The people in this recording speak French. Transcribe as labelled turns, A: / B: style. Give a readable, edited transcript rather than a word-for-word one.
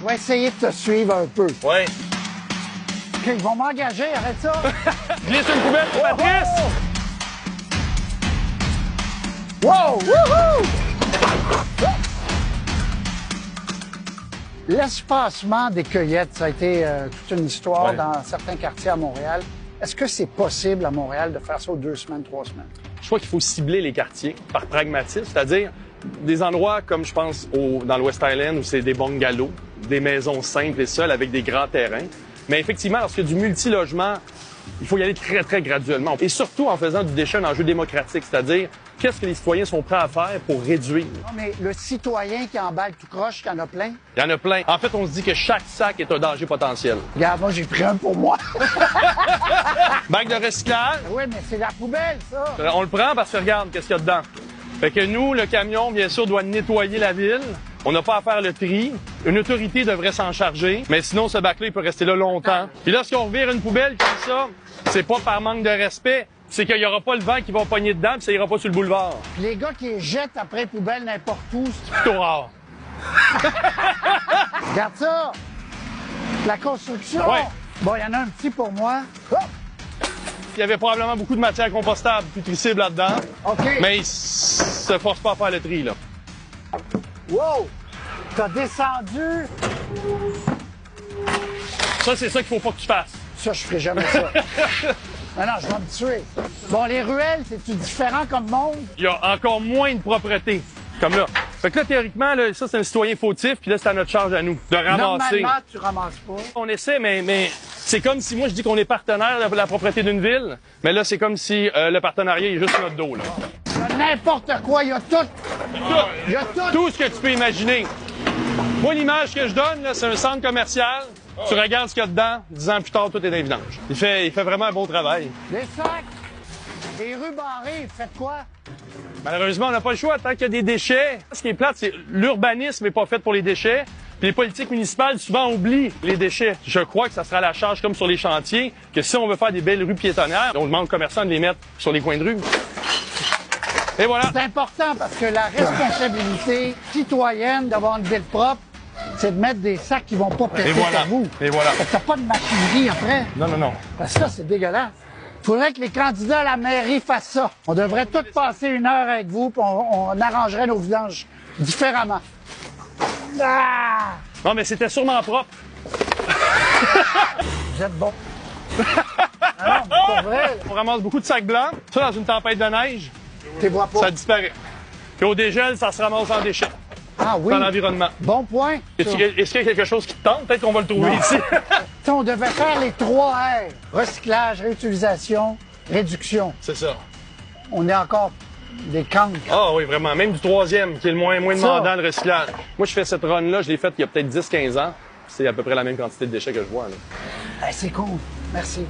A: Je vais essayer de te suivre un peu.
B: Oui.
A: OK, ils vont m'engager, arrête ça.
B: Glisse une poubelle pour Patrice!
A: Wow! Wouhou! L'espacement des cueillettes, ça a été toute une histoire dans certains quartiers à Montréal. Est-ce que c'est possible à Montréal de faire ça aux 2 semaines, 3 semaines?
B: Je crois qu'il faut cibler les quartiers par pragmatisme, c'est-à-dire des endroits comme je pense dans le West Island où c'est des bungalows, des maisons simples et seules avec des grands terrains. Mais effectivement, lorsqu'il y a du multilogement, il faut y aller très, très graduellement. Et surtout en faisant du déchet un enjeu démocratique, c'est-à-dire qu'est-ce que les citoyens sont prêts à faire pour réduire.
A: Non, mais le citoyen qui emballe tout croche, il y en a plein.
B: Il y en a plein. En fait, on se dit que chaque sac est un danger potentiel.
A: Regarde, moi, j'ai pris un pour moi.
B: Bac de recyclage.
A: Oui, mais c'est la poubelle, ça.
B: On le prend parce que regarde qu'est-ce qu'il y a dedans. Fait que nous, le camion, bien sûr, doit nettoyer la ville. On n'a pas à faire le tri. Une autorité devrait s'en charger. Mais sinon, ce bac-là, il peut rester là longtemps. Puis lorsqu'on revire une poubelle comme ça, c'est pas par manque de respect. C'est qu'il n'y aura pas le vent qui va pogner dedans, puis ça ira pas sur le boulevard.
A: Puis les gars qui les jettent après poubelle n'importe où,
B: C'est plutôt rare.
A: regarde ça. La construction.
B: Ouais.
A: Bon, il y en a un petit pour moi. Hop.
B: Il y avait probablement beaucoup de matière compostable, putricible là-dedans.
A: OK.
B: Mais il se force pas à faire le tri, là.
A: Wow! T'as descendu.
B: Ça, c'est ça qu'il faut pas que tu fasses.
A: Ça, je ferai jamais ça. Non, je vais me tuer. Bon, les ruelles, c'est-tu différent comme monde?
B: Il y a encore moins de propreté, comme là. Fait que là, théoriquement, là, ça, c'est un citoyen fautif, puis là, c'est à notre charge à nous de ramasser.
A: Normalement, tu ramasses pas.
B: On essaie, mais c'est comme si moi, je dis qu'on est partenaire de la propreté d'une ville, mais là, c'est comme si le partenariat est juste sur notre dos, là.
A: Il y a n'importe quoi, il y a tout. Il y a tout.
B: Tout ce que tu peux imaginer. Moi, l'image que je donne, là, c'est un centre commercial. Tu regardes ce qu'il y a dedans, 10 ans plus tard, tout est dans les vidanges. Il fait vraiment un beau travail.
A: Les sacs, les rues barrées, faites quoi?
B: Malheureusement, on n'a pas le choix tant qu'il y a des déchets. Ce qui est plate, c'est l'urbanisme n'est pas fait pour les déchets. Puis les politiques municipales, souvent, oublient les déchets. Je crois que ça sera à la charge, comme sur les chantiers, que si on veut faire des belles rues piétonnières, on demande aux commerçants de les mettre sur les coins de rue. Et voilà.
A: C'est important parce que la responsabilité citoyenne d'avoir une ville propre, c'est de mettre des sacs qui vont pas péter sur vous.
B: Et voilà.
A: Fait que t'as pas de machinerie après.
B: Non, non, non.
A: Parce que ça, c'est dégueulasse. Faudrait que les candidats à la mairie fassent ça. On devrait tous passer 1 heure avec vous, puis on arrangerait nos vidanges différemment. Ah!
B: Non, mais c'était sûrement propre.
A: Vous êtes bon. Ah non, mais pas vrai.
B: On ramasse beaucoup de sacs blancs. Ça, dans une tempête de neige,
A: T'es vois pas.
B: ça disparaît. Puis au dégel, ça se ramasse en déchets.
A: Ah oui.
B: Dans l'environnement.
A: Bon point.
B: Est-ce qu'il y a quelque chose qui te tente? Peut-être qu'on va le trouver ici.
A: T'sais, on devait faire les 3 R. Recyclage, réutilisation, réduction.
B: C'est ça.
A: On est encore des cancres.
B: Ah oui, vraiment. Même du 3e, qui est le moins demandant, le recyclage. Moi, je fais cette run-là, je l'ai faite il y a peut-être 10-15 ans. C'est à peu près la même quantité de déchets que je vois, là.
A: C'est cool. Merci.